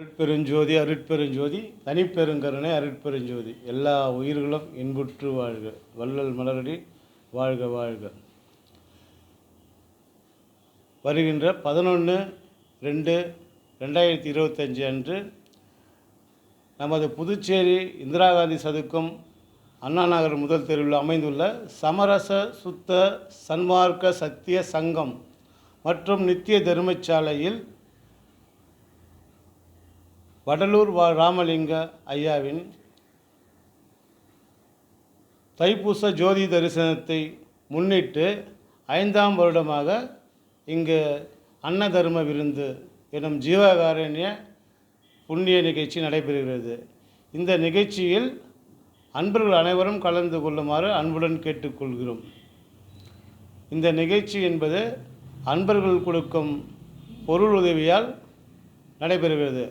அருட்பெருஞ்சோதி அருட்பெருஞ்சோதி தனிப்பெருங்கருணை அருட்பெருஞ்சோதி எல்லா உயிர்களும் இன்புற்று வாழ்க. வள்ளல் மலரடி வாழ்க வாழ்க. வருகின்ற 11/2/2025 அன்று நமது புதுச்சேரி இந்திரா காந்தி சதுக்கம் அண்ணா நகர் முதல் தெருவில் அமைந்துள்ள சமரச சுத்த சன்மார்க்க சத்திய சங்கம் மற்றும் நித்திய தர்மசாலையில் வடலூர் ராமலிங்க ஐயாவின் தைப்பூச ஜோதி தரிசனத்தை முன்னிட்டு 5ஆம் வருடமாக இங்கு அன்ன தர்ம விருந்து எனும் ஜீவகாருண்ய புண்ணிய நிகழ்ச்சி நடைபெறுகிறது. இந்த நிகழ்ச்சியில் அன்பர்கள் அனைவரும் கலந்து கொள்ளுமாறு அன்புடன் கேட்டுக்கொள்கிறோம். இந்த நிகழ்ச்சி என்பது அன்பர்கள் கொடுக்கும் பொருள் உதவியால் நடைபெறுகிறது.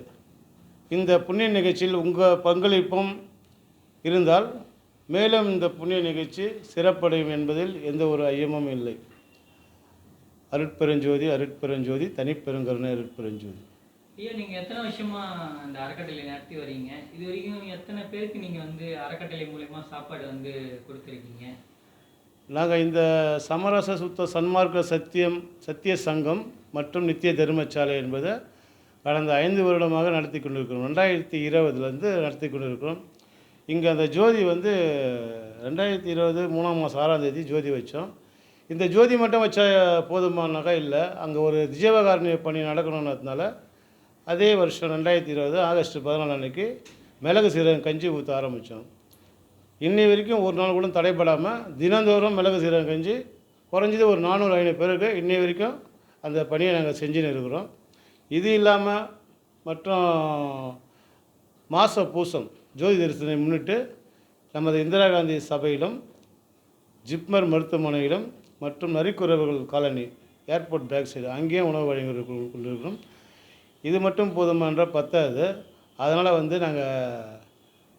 இந்த புண்ணிய நிகழ்ச்சியில் உங்கள் பங்களிப்பும் இருந்தால் மேலும் இந்த புண்ணிய நிகழ்ச்சி சிறப்படையும் என்பதில் எந்த ஒரு ஐயமும் இல்லை. அருட்பெருஞ்சோதி அருட்பெருஞ்சோதி தனிப்பெருங்கருணை அருட்பெருஞ்சோதி. ஐயா, நீங்கள் எத்தனை வருஷமா இந்த அறக்கட்டளை நடத்தி வரீங்க? இது வரைக்கும் எத்தனை பேருக்கு நீங்கள் அறக்கட்டளை மூலயமா சாப்பாடு கொடுத்துருக்கீங்க? நாங்கள் இந்த சமரச சுத்த சன்மார்க்க சத்திய சங்கம் மற்றும் நித்திய தர்மசாலை என்பதை கடந்த 5 வருடமாக நடத்தி கொண்டிருக்கிறோம். 2020 நடத்தி கொண்டிருக்கிறோம். இங்கே அந்த ஜோதி 2020 3ஆம் மாதம் 6ஆம் தேதி ஜோதி வச்சோம். இந்த ஜோதி மட்டும் வச்சா போதுமானாக்கா இல்லை, அங்கே ஒரு ஜீவகாருண்ய பணி நடக்கணுன்றதுனால அதே வருஷம் 2020 ஆகஸ்ட் 14 அன்னைக்கு மிளகு சீரகம் கஞ்சி ஊற்ற ஆரம்பித்தோம். இன்னி வரைக்கும் ஒரு நாள் கூட தடைப்படாமல் தினந்தோறும் மிளகு சீரகம் கஞ்சி குறைஞ்சது ஒரு 400-500 பேருக்கு இன்னி வரைக்கும் அந்த பணியை நாங்கள் செஞ்சுன்னு இருக்கிறோம். இது இல்லாமல் மற்றும் மாத பூசம் ஜோதி தரிசனத்தை முன்னிட்டு நமது இந்திரா காந்தி சபையிலும் ஜிப்மர் மருத்துவமனையிலும் மற்றும் நரிக்குறவர்கள் காலனி ஏர்போர்ட் பேக் சைடு அங்கேயும் உணவு வழங்கி கொண்டிருக்கிறோம். இது மட்டும் போதுமான்ற பத்தாது. அதனால் நாங்கள்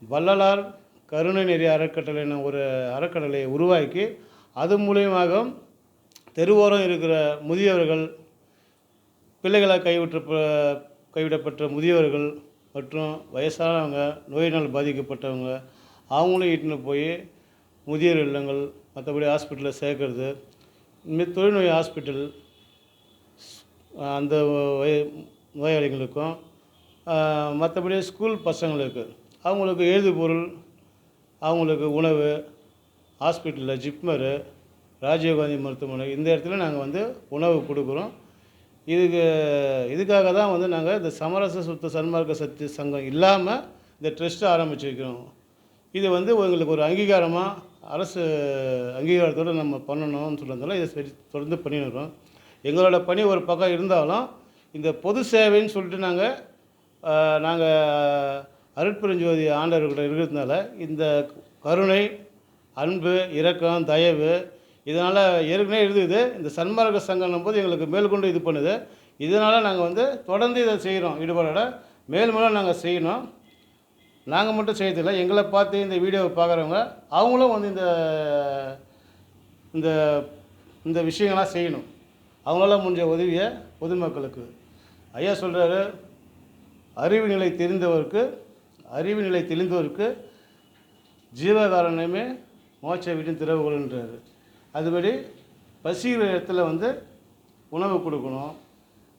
வள்ளலார் கருணை நெறி அறக்கட்டளை ஒரு அறக்கட்டளையை உருவாக்கி அது மூலியமாக தெருவோரம் இருக்கிற முதியவர்கள், பிள்ளைகளால் கைவிடப்பட்ட முதியவர்கள் மற்றும் வயசானவங்க, நோயினால் பாதிக்கப்பட்டவங்க அவங்களும் இட்டுன்னு போய் முதியோர் இல்லங்கள் மற்றபடி ஹாஸ்பிட்டலில் சேர்க்கறது, இனிமேல் தொழுநோய் ஹாஸ்பிட்டல் அந்த நோயாளிகளுக்கும் மற்றபடி ஸ்கூல் பசங்களுக்கு அவங்களுக்கு எழுதுபொருள், அவங்களுக்கு உணவு, ஹாஸ்பிட்டலில் ஜிப்மரு, ராஜீவ்காந்தி மருத்துவமனை இந்த இடத்துல நாங்கள் உணவு கொடுக்குறோம். இதுக்காக தான் நாங்கள் இந்த சமரச சுத்த சன்மார்க்க சத்திய சங்கம் இல்லாமல் இந்த ட்ரஸ்ட்டை ஆரம்பிச்சிருக்கிறோம். இது எங்களுக்கு ஒரு அங்கீகாரமாக அரசு அங்கீகாரத்தோடு நம்ம பண்ணணும்னு சொல்கிறதால இதை தொடர்ந்து பண்ணிடுறோம். எங்களோட பணி ஒரு பக்கம் இருந்தாலும் இந்த பொது சேவைன்னு சொல்லிட்டு நாங்கள் அருட்பெருஞ்சோதி ஆண்டவர்கிட்ட இருக்கிறதுனால இந்த கருணை, அன்பு, இரக்கம், தயவு இதனால் ஏற்கனவே இருக்குது. இந்த சன்மார்க்க சங்கம் போது எங்களுக்கு மேற்கொண்டு இது பண்ணுது. இதனால் நாங்கள் தொடர்ந்து இதை செய்கிறோம். ஈடுபாடோட மேலும் நாங்கள் செய்யணும். நாங்கள் மட்டும் செய்யறதில்லை, எங்களை பார்த்து இந்த வீடியோவை பார்க்குறவங்க அவங்களும் இந்த இந்த இந்த விஷயங்கள்லாம் செய்யணும். அவங்களால முடிஞ்ச உதவியை பொதுமக்களுக்கு. ஐயா சொல்கிறாரு, அறிவு நிலை தெரிந்தவருக்கு ஜீவகாரணமே மோட்ச வீட்டின் திறவுகோள்ன்றாரு. அதுபடி பசிக்கிற இடத்துல உணவு கொடுக்கணும்.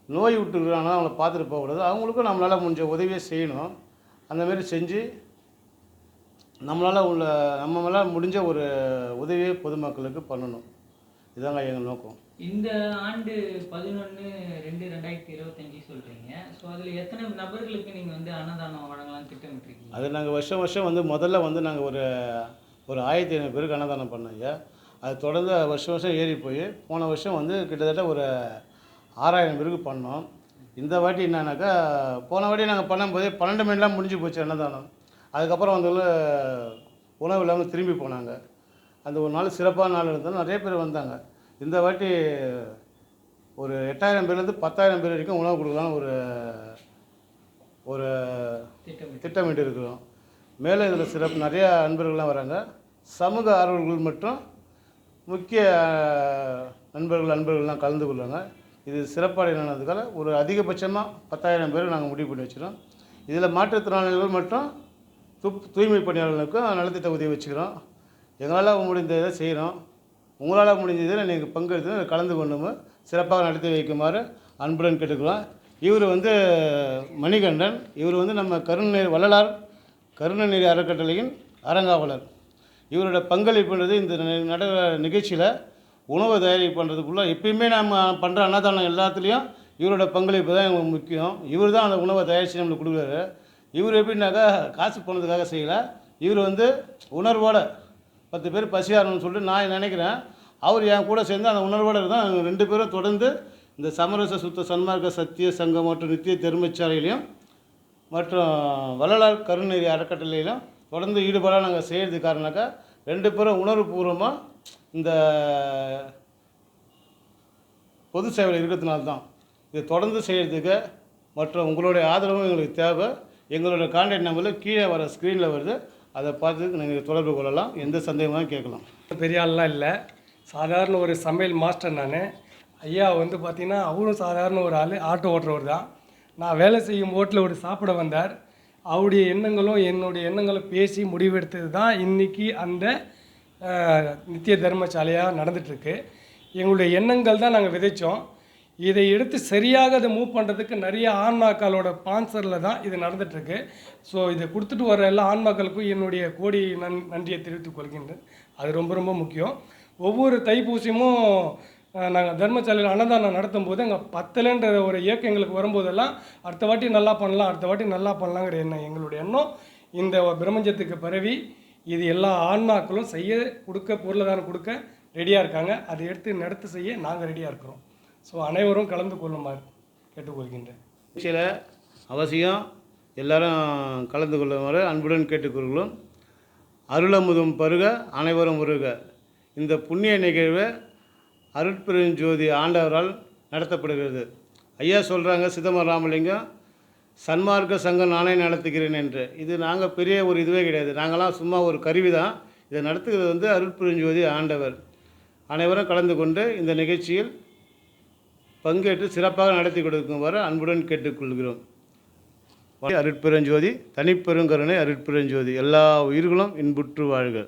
நோய் விட்டுருக்குறாங்கன்னா அவங்கள பார்த்துட்டு போகக்கூடாது. அவங்களுக்கும் நம்மளால் முடிஞ்ச உதவியை செய்யணும். அந்தமாரி செஞ்சு நம்மளால் முடிஞ்ச ஒரு உதவியை பொதுமக்களுக்கு பண்ணணும். இதாங்க எங்கள் நோக்கம். இந்த ஆண்டு 11/2/2025 சொல்கிறீங்க. ஸோ அதில் எத்தனை நபர்களுக்கு நீங்கள் அன்னதானம் வழங்கலாம் திட்டமிட்டிருக்கீங்க? அது நாங்கள் வருஷம் முதல்ல நாங்கள் ஒரு 1500 பேருக்கு அன்னதானம் பண்ணோம் ஐயா. அது தொடர்ந்து வருஷம் ஏறி போய் போன வருஷம் கிட்டத்தட்ட ஒரு 6000 பேருக்கு பண்ணோம். இந்த வாட்டி என்னன்னாக்கா, போன வாட்டி நாங்கள் பண்ணும்போதே 12 மணிலாம் முடிஞ்சு போச்சு அன்னதானம். அதுக்கப்புறம் உணவு இல்லாமல் திரும்பி போனாங்க. அந்த ஒரு நாள் சிறப்பான நாள் இருந்தாலும் நிறைய பேர் வந்தாங்க. இந்த வாட்டி ஒரு 8000 பேர்லேருந்து 10000 பேர் வரைக்கும் உணவு கொடுக்கலான்னு ஒரு திட்டமிட்டு இருக்கிறோம். மேலே இதில் சிறப்பு நிறையா அன்பர்கள்லாம் வராங்க. சமூக ஆர்வலர்கள் மற்றும் முக்கிய நண்பர்கள்லாம் கலந்து கொள்வாங்க. இது சிறப்பாக என்னதுக்காக ஒரு அதிகபட்சமாக 10000 பேர் நாங்கள் முடிவு பண்ணி வச்சுருக்கோம். இதில் மாற்றுத்திறனாளிகள் மற்றும் தூய்மை பணியாளர்களுக்கும் நலத்திட்ட உதவி வச்சுக்கிறோம். எங்களால் முடிந்ததை செய்கிறோம். உங்களால் முடிஞ்சதில் நீங்கள் பங்கெடுத்து கலந்து கொண்டு சிறப்பாக நடத்தி வைக்குமாறு அன்புடன் கேட்டுக்கிறோம். இவர் வந்து மணிகண்டன். இவர் வந்து நம்ம வள்ளலார் கருணநெறி அறக்கட்டளையின் அறங்காவலர். இவரோட பங்களிப்புன்றது இந்த நிகழ்ச்சியில் உணவு தயாரிப்பு பண்ணுறதுக்குள்ள எப்பயுமே நம்ம பண்ணுற அன்னதானம் எல்லாத்துலேயும் இவரோட பங்களிப்பு தான் எங்களுக்கு முக்கியம். இவர் தான் அந்த உணவை தயாரித்து நம்மளுக்கு கொடுக்குறாரு. இவர் எப்படின்னாக்கா காசு போனதுக்காக செய்யலை. இவர் வந்து உணர்வோடு 10 பேர் பசியாரணும்னு சொல்லிட்டு நான் நினைக்கிறேன். அவர் என் கூட சேர்ந்து அந்த உணர்வோடு தான் 2 பேரும் தொடர்ந்து இந்த சமரச சுத்த சன்மார்க்க சத்திய சங்கம் மற்றும் நித்திய தர்மசாலையிலையும் மற்றும் வள்ளலார் கருணநெறி அறக்கட்டளையிலும் தொடர்ந்து ஈடுபாடாக நாங்கள் செய்கிறது காரணம்னாக்கா 2 பேரும் உணர்வுபூர்வமாக இந்த பொது சேவையில் இருக்கிறதுனால தான். இது தொடர்ந்து செய்கிறதுக்கு மற்றும் உங்களுடைய ஆதரவும் எங்களுக்கு தேவை. எங்களோட கான்டாக்ட் நம்பரில் கீழே வர ஸ்க்ரீனில் வருது. அதை பார்த்து நீங்கள் தொடர்பு கொள்ளலாம். எந்த சந்தேகமாக கேட்கலாம். பெரிய ஆள்லாம் இல்லை, சாதாரண ஒரு சமையல் மாஸ்டர் நான். ஐயா வந்து பார்த்திங்கன்னா அவரும் சாதாரண ஒரு ஆள், ஆட்டோ ஓட்டுறவர் தான். நான் வேலை செய்யும் ஹோட்டலில் ஒரு சாப்பிட வந்தார். அவருடைய எண்ணங்களும் என்னுடைய எண்ணங்களும் பேசி முடிவெடுத்தது தான் இன்றைக்கி அந்த நித்திய தர்மசாலையாக நடந்துகிட்ருக்கு. எங்களுடைய எண்ணங்கள் தான் நாங்கள் விதைச்சோம். இதை எடுத்து சரியாக அதை மூவ் பண்ணுறதுக்கு நிறைய ஆன்மாக்களோட ஸ்பான்சரில் தான் இது நடந்துகிட்ருக்கு. ஸோ இதை கொடுத்துட்டு வர எல்லா ஆன்மாக்களுக்கும் என்னுடைய கோடி நன்றியை தெரிவித்துக் கொள்கின்றேன். அது ரொம்ப ரொம்ப முக்கியம். ஒவ்வொரு தைப்பூசியமும் நாங்கள் தர்மசாலையில் அன்னதானம் நடத்தும் போது அங்கே பத்தலைன்ற ஒரு இயக்கம் எங்களுக்கு வரும்போதெல்லாம் அடுத்த வாட்டி நல்லா பண்ணலாங்கிற எண்ணம் எங்களுடைய எண்ணம் இந்த பிரபஞ்சத்துக்கு பரவி இது எல்லா ஆன்மாக்களும் செய்ய பொருளாதாரம் கொடுக்க ரெடியாக இருக்காங்க. அதை எடுத்து நடத்த செய்ய நாங்கள் ரெடியாக இருக்கிறோம். ஸோ அனைவரும் கலந்து கொள்ளுமாறு கேட்டுக்கொள்கின்றேன். நிகழ்ச்சியில் அவசியம் எல்லாரும் கலந்து கொள்ளுமாறு அன்புடன் கேட்டுக்கொள்கிறோம். அருளமுதும் பருக அனைவரும் உருக. இந்த புண்ணிய நிகழ்வு அருட்பெருஞ்சோதி ஆண்டவரால் நடத்தப்படுகிறது. ஐயா சொல்கிறாங்க, சிதம்பரம் ராமலிங்கம் சன்மார்க்க சங்கம் நானே நடத்துகிறேன் என்று. இது நாங்கள் பெரிய ஒரு இதுவே கிடையாது. நாங்களாம் சும்மா ஒரு கருவி தான். இதை நடத்துகிறது வந்து அருட்பெருஞ்சோதி ஆண்டவர். அனைவரும் கலந்து கொண்டு இந்த நிகழ்ச்சியில் பங்கேற்று சிறப்பாக நடத்தி கொடுக்குமாறு அன்புடன் கேட்டுக்கொள்கிறோம். அருட்பெருஞ்சோதி, தனிப்பெருங்கருணை அருட்பெருஞ்சோதி. எல்லா உயிர்களும் இன்புற்று வாழ்க.